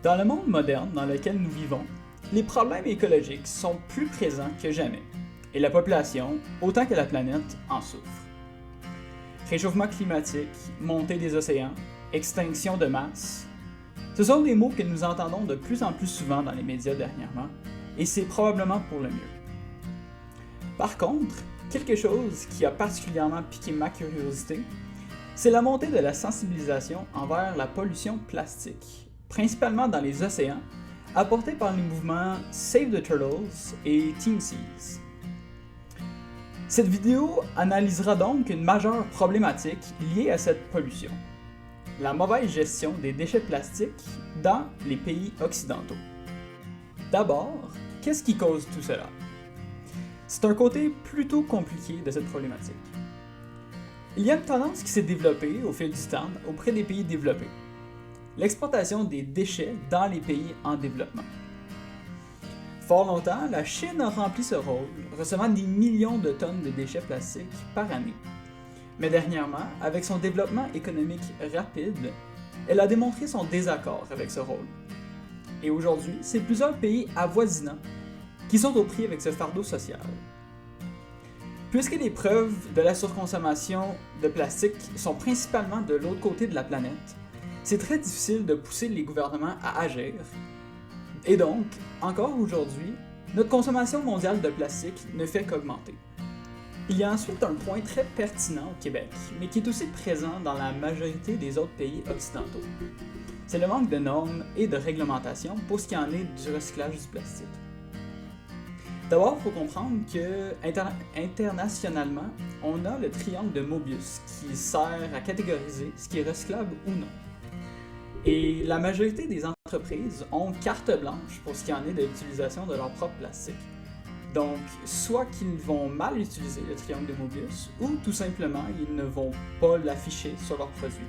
Dans le monde moderne dans lequel nous vivons, les problèmes écologiques sont plus présents que jamais, et la population, autant que la planète, en souffre. Réchauffement climatique, montée des océans, extinction de masse, ce sont des mots que nous entendons de plus en plus souvent dans les médias dernièrement, et c'est probablement pour le mieux. Par contre, quelque chose qui a particulièrement piqué ma curiosité, c'est la montée de la sensibilisation envers la pollution plastique, principalement dans les océans, apportée par les mouvements Save the Turtles et Team Seas. Cette vidéo analysera donc une majeure problématique liée à cette pollution, la mauvaise gestion des déchets plastiques dans les pays occidentaux. D'abord, qu'est-ce qui cause tout cela? C'est un côté plutôt compliqué de cette problématique. Il y a une tendance qui s'est développée au fil du temps auprès des pays développés. L'exportation des déchets dans les pays en développement. Fort longtemps, la Chine a rempli ce rôle, recevant des millions de tonnes de déchets plastiques par année. Mais dernièrement, avec son développement économique rapide, elle a démontré son désaccord avec ce rôle. Et aujourd'hui, c'est plusieurs pays avoisinants qui sont au prix avec ce fardeau social. Puisque les preuves de la surconsommation de plastique sont principalement de l'autre côté de la planète, c'est très difficile de pousser les gouvernements à agir. Et donc, encore aujourd'hui, notre consommation mondiale de plastique ne fait qu'augmenter. Il y a ensuite un point très pertinent au Québec, mais qui est aussi présent dans la majorité des autres pays occidentaux. C'est le manque de normes et de réglementation pour ce qui en est du recyclage du plastique. D'abord, il faut comprendre que internationalement, on a le triangle de Mobius qui sert à catégoriser ce qui est recyclable ou non. Et la majorité des entreprises ont carte blanche pour ce qui en est de l'utilisation de leur propre plastique. Donc, soit qu'ils vont mal utiliser le triangle de Mobius, ou tout simplement, ils ne vont pas l'afficher sur leurs produits.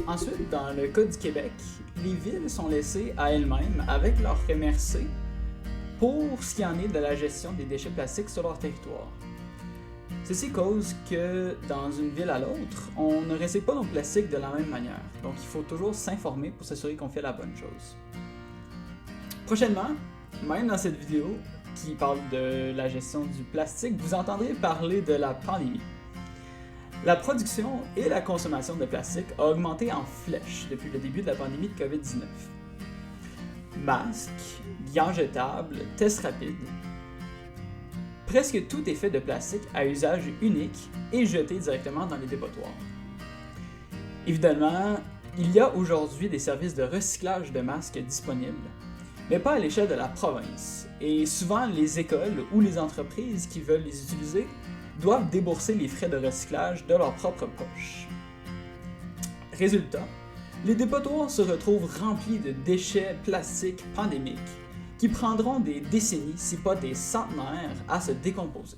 Ensuite, dans le cas du Québec, les villes sont laissées à elles-mêmes avec leur MRC pour ce qui en est de la gestion des déchets plastiques sur leur territoire. Ceci cause que, dans une ville à l'autre, on ne recycle pas nos plastiques de la même manière, donc il faut toujours s'informer pour s'assurer qu'on fait la bonne chose. Prochainement, même dans cette vidéo qui parle de la gestion du plastique, vous entendrez parler de la pandémie. La production et la consommation de plastique a augmenté en flèche depuis le début de la pandémie de COVID-19. Masques, gants jetables, tests rapides. Presque tout est fait de plastique à usage unique et jeté directement dans les dépotoirs. Évidemment, il y a aujourd'hui des services de recyclage de masques disponibles, mais pas à l'échelle de la province, et souvent les écoles ou les entreprises qui veulent les utiliser doivent débourser les frais de recyclage de leur propre poche. Résultat, les dépotoirs se retrouvent remplis de déchets plastiques pandémiques qui prendront des décennies, si pas des centenaires, à se décomposer.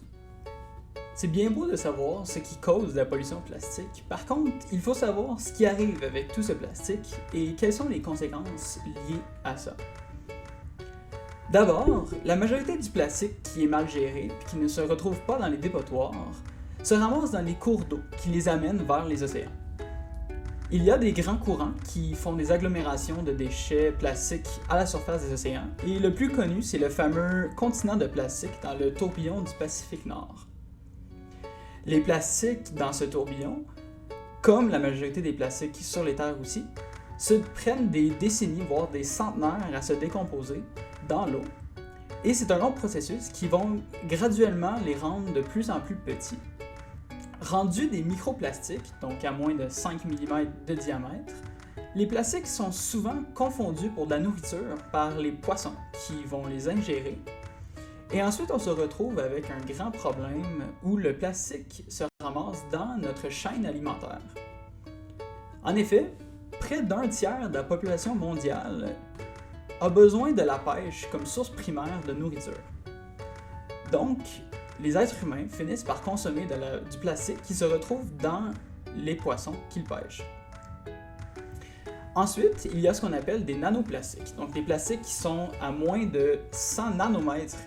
C'est bien beau de savoir ce qui cause la pollution plastique, par contre, il faut savoir ce qui arrive avec tout ce plastique et quelles sont les conséquences liées à ça. D'abord, la majorité du plastique qui est mal géré et qui ne se retrouve pas dans les dépotoirs se ramasse dans les cours d'eau qui les amènent vers les océans. Il y a des grands courants qui font des agglomérations de déchets plastiques à la surface des océans, et le plus connu, c'est le fameux continent de plastique dans le tourbillon du Pacifique Nord. Les plastiques dans ce tourbillon, comme la majorité des plastiques sur les terres aussi, se prennent des décennies, voire des centenaires à se décomposer dans l'eau, et c'est un long processus qui va graduellement les rendre de plus en plus petits. Rendus des microplastiques, donc à moins de 5 mm de diamètre, les plastiques sont souvent confondus pour de la nourriture par les poissons qui vont les ingérer. Et ensuite, on se retrouve avec un grand problème où le plastique se ramasse dans notre chaîne alimentaire. En effet, près d'un tiers de la population mondiale a besoin de la pêche comme source primaire de nourriture. Donc, les êtres humains finissent par consommer du plastique qui se retrouve dans les poissons qu'ils pêchent. Ensuite, il y a ce qu'on appelle des nanoplastiques, donc des plastiques qui sont à moins de 100 nanomètres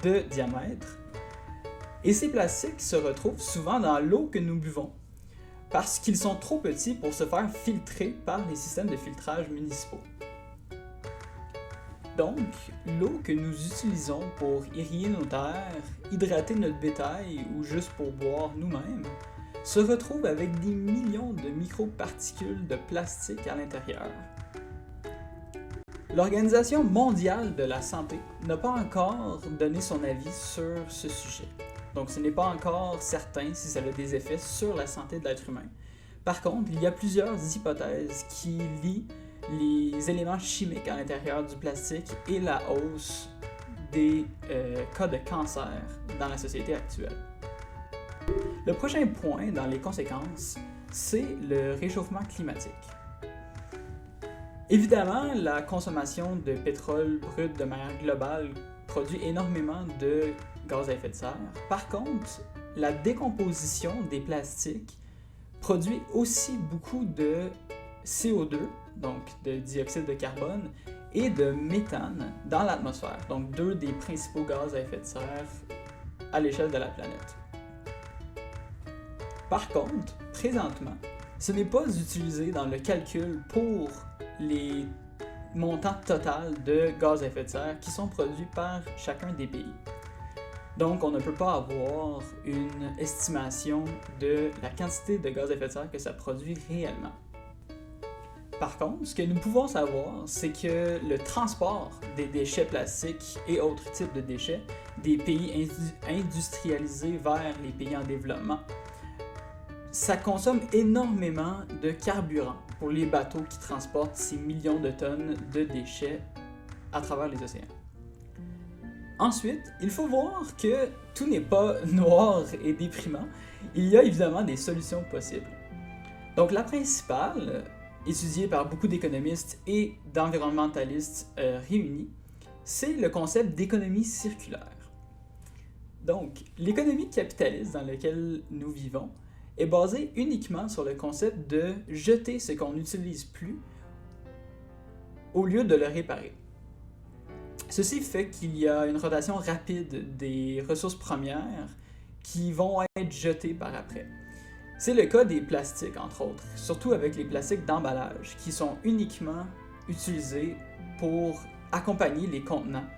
de diamètre. Et ces plastiques se retrouvent souvent dans l'eau que nous buvons, parce qu'ils sont trop petits pour se faire filtrer par les systèmes de filtrage municipaux. Donc, l'eau que nous utilisons pour irriguer nos terres, hydrater notre bétail ou juste pour boire nous-mêmes, se retrouve avec des millions de microparticules de plastique à l'intérieur. L'Organisation mondiale de la santé n'a pas encore donné son avis sur ce sujet. Donc ce n'est pas encore certain si ça a des effets sur la santé de l'être humain. Par contre, il y a plusieurs hypothèses qui lient les éléments chimiques à l'intérieur du plastique et la hausse des cas de cancer dans la société actuelle. Le prochain point dans les conséquences, c'est le réchauffement climatique. Évidemment, la consommation de pétrole brut de manière globale produit énormément de gaz à effet de serre. Par contre, la décomposition des plastiques produit aussi beaucoup de CO2, donc de dioxyde de carbone, et de méthane dans l'atmosphère, donc deux des principaux gaz à effet de serre à l'échelle de la planète. Par contre, présentement, ce n'est pas utilisé dans le calcul pour les montants total de gaz à effet de serre qui sont produits par chacun des pays. Donc, on ne peut pas avoir une estimation de la quantité de gaz à effet de serre que ça produit réellement. Par contre, ce que nous pouvons savoir, c'est que le transport des déchets plastiques et autres types de déchets des pays industrialisés vers les pays en développement, ça consomme énormément de carburant pour les bateaux qui transportent ces millions de tonnes de déchets à travers les océans. Ensuite, il faut voir que tout n'est pas noir et déprimant. Il y a évidemment des solutions possibles. Donc la principale, étudiée par beaucoup d'économistes et d'environnementalistes réunis, c'est le concept d'économie circulaire. Donc, l'économie capitaliste dans laquelle nous vivons est basée uniquement sur le concept de jeter ce qu'on n'utilise plus au lieu de le réparer. Ceci fait qu'il y a une rotation rapide des ressources premières qui vont être jetées par après. C'est le cas des plastiques, entre autres, surtout avec les plastiques d'emballage qui sont uniquement utilisés pour accompagner les contenants.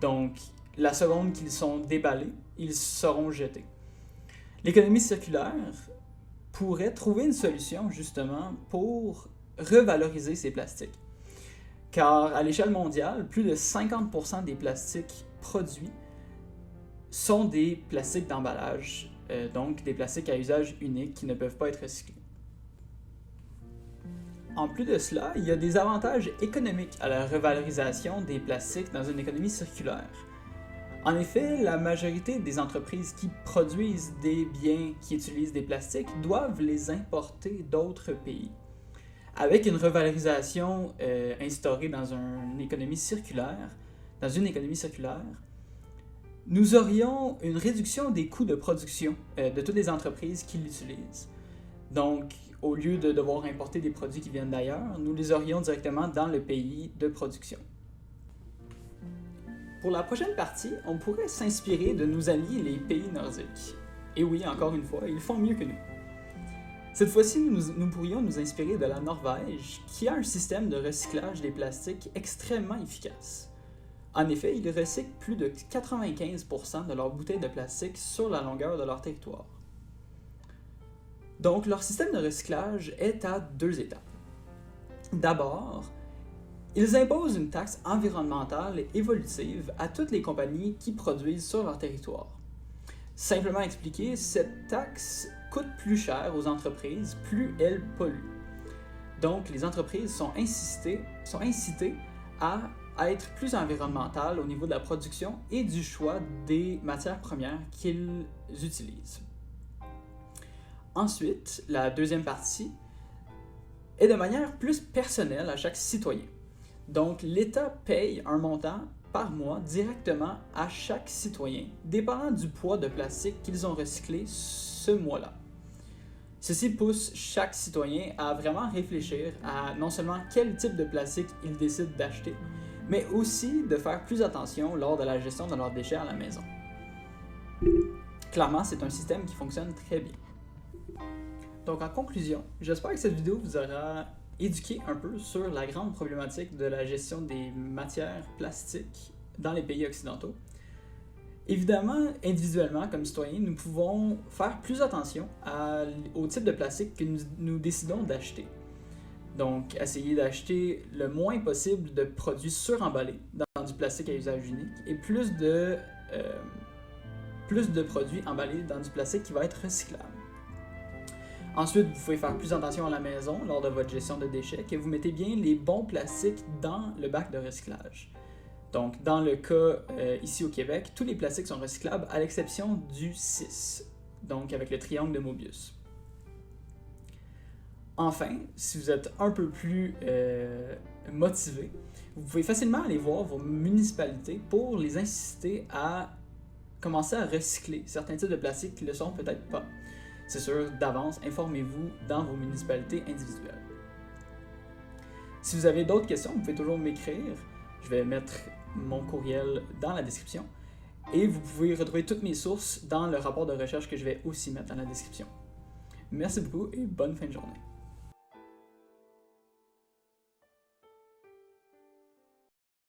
Donc, la seconde qu'ils sont déballés, ils seront jetés. L'économie circulaire pourrait trouver une solution justement pour revaloriser ces plastiques. Car à l'échelle mondiale, plus de 50% des plastiques produits sont des plastiques d'emballage, donc des plastiques à usage unique qui ne peuvent pas être recyclés. En plus de cela, il y a des avantages économiques à la revalorisation des plastiques dans une économie circulaire. En effet, la majorité des entreprises qui produisent des biens qui utilisent des plastiques doivent les importer d'autres pays. Avec une revalorisation instaurée dans une économie circulaire, nous aurions une réduction des coûts de production de toutes les entreprises qui l'utilisent. Donc, au lieu de devoir importer des produits qui viennent d'ailleurs, nous les aurions directement dans le pays de production. Pour la prochaine partie, on pourrait s'inspirer de nos alliés les pays nordiques. Et oui, encore une fois, ils font mieux que nous. Cette fois-ci, nous pourrions nous inspirer de la Norvège, qui a un système de recyclage des plastiques extrêmement efficace. En effet, ils recyclent plus de 95% de leurs bouteilles de plastique sur la longueur de leur territoire. Donc, leur système de recyclage est à 2 étapes. D'abord, ils imposent une taxe environnementale et évolutive à toutes les compagnies qui produisent sur leur territoire. Simplement expliqué, cette taxe coûte plus cher aux entreprises, plus elles polluent. Donc, les entreprises sont incitées à être plus environnementales au niveau de la production et du choix des matières premières qu'ils utilisent. Ensuite, la deuxième partie est de manière plus personnelle à chaque citoyen. Donc, l'État paye un montant par mois directement à chaque citoyen, dépendant du poids de plastique qu'ils ont recyclé ce mois-là. Ceci pousse chaque citoyen à vraiment réfléchir à non seulement quel type de plastique ils décident d'acheter, mais aussi de faire plus attention lors de la gestion de leurs déchets à la maison. Clairement, c'est un système qui fonctionne très bien. Donc en conclusion, j'espère que cette vidéo vous aura éduquer un peu sur la grande problématique de la gestion des matières plastiques dans les pays occidentaux. Évidemment, individuellement, comme citoyens, nous pouvons faire plus attention au type de plastique que nous décidons d'acheter. Donc, essayer d'acheter le moins possible de produits suremballés dans du plastique à usage unique et plus de produits emballés dans du plastique qui va être recyclable. Ensuite, vous pouvez faire plus attention à la maison lors de votre gestion de déchets, que vous mettez bien les bons plastiques dans le bac de recyclage. Donc, dans le cas ici au Québec, tous les plastiques sont recyclables à l'exception du 6, donc avec le triangle de Mobius. Enfin, si vous êtes un peu plus motivé, vous pouvez facilement aller voir vos municipalités pour les inciter à commencer à recycler certains types de plastiques qui ne le sont peut-être pas. C'est sûr, d'avance, informez-vous dans vos municipalités individuelles. Si vous avez d'autres questions, vous pouvez toujours m'écrire. Je vais mettre mon courriel dans la description. Et vous pouvez retrouver toutes mes sources dans le rapport de recherche que je vais aussi mettre dans la description. Merci beaucoup et bonne fin de journée.